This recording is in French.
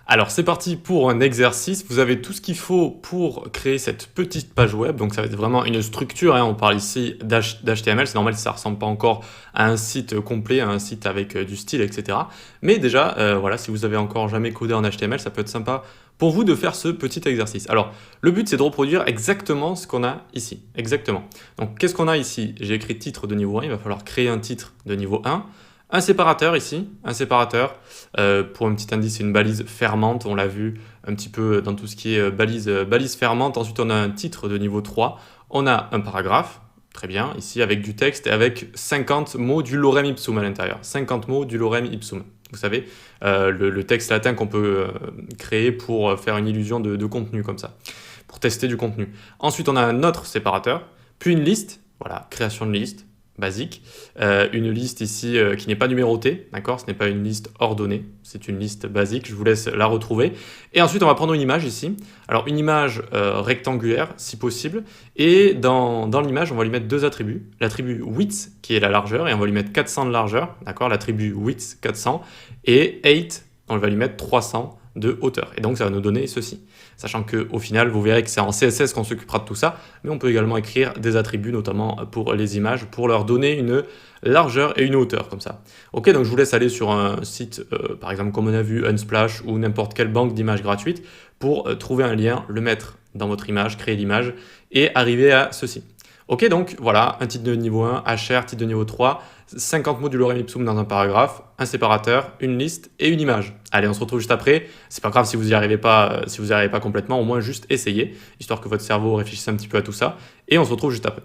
Alors c'est parti pour un exercice. Vous avez tout ce qu'il faut pour créer cette petite page web. Donc ça va être vraiment une structure, hein. On parle ici d'HTML. C'est normal si ça ne ressemble pas encore à un site complet, à un site avec du style, etc. Mais déjà, voilà, si vous avez encore jamais codé en HTML, ça peut être sympa pour vous de faire ce petit exercice. Alors le but c'est de reproduire exactement ce qu'on a ici. Exactement. Donc qu'est-ce qu'on a ici? J'ai écrit titre de niveau 1. Il va falloir créer un titre de niveau 1. Un séparateur ici, un séparateur. Pour un petit indice, c'est une balise fermante. On l'a vu un petit peu dans tout ce qui est balise fermante. Ensuite, on a un titre de niveau 3. On a un paragraphe, très bien, ici avec du texte et avec 50 mots du lorem ipsum à l'intérieur. 50 mots du lorem ipsum. Vous savez, le texte latin qu'on peut créer pour faire une illusion de contenu comme ça, pour tester du contenu. Ensuite, on a un autre séparateur, puis une liste. Voilà, création de liste basique, une liste ici qui n'est pas numérotée, d'accord, ce n'est pas une liste ordonnée, c'est une liste basique, je vous laisse la retrouver. Et ensuite on va prendre une image ici, alors une image rectangulaire si possible, et dans l'image on va lui mettre deux attributs, l'attribut width qui est la largeur, et on va lui mettre 400 de largeur, d'accord, l'attribut width 400, et height, on va lui mettre 300 de hauteur, et donc ça va nous donner ceci. Sachant qu'au final, vous verrez que c'est en CSS qu'on s'occupera de tout ça, mais on peut également écrire des attributs, notamment pour les images, pour leur donner une largeur et une hauteur, comme ça. Ok, donc je vous laisse aller sur un site, par exemple comme on a vu, Unsplash ou n'importe quelle banque d'images gratuite, pour trouver un lien, le mettre dans votre image, créer l'image, et arriver à ceci. Ok, donc voilà, un titre de niveau 1, HR, titre de niveau 3, 50 mots du lorem ipsum dans un paragraphe, un séparateur, une liste et une image. Allez, on se retrouve juste après. C'est pas grave si vous n'y arrivez pas, si vous n'y arrivez pas complètement, au moins juste essayez, histoire que votre cerveau réfléchisse un petit peu à tout ça. Et on se retrouve juste après.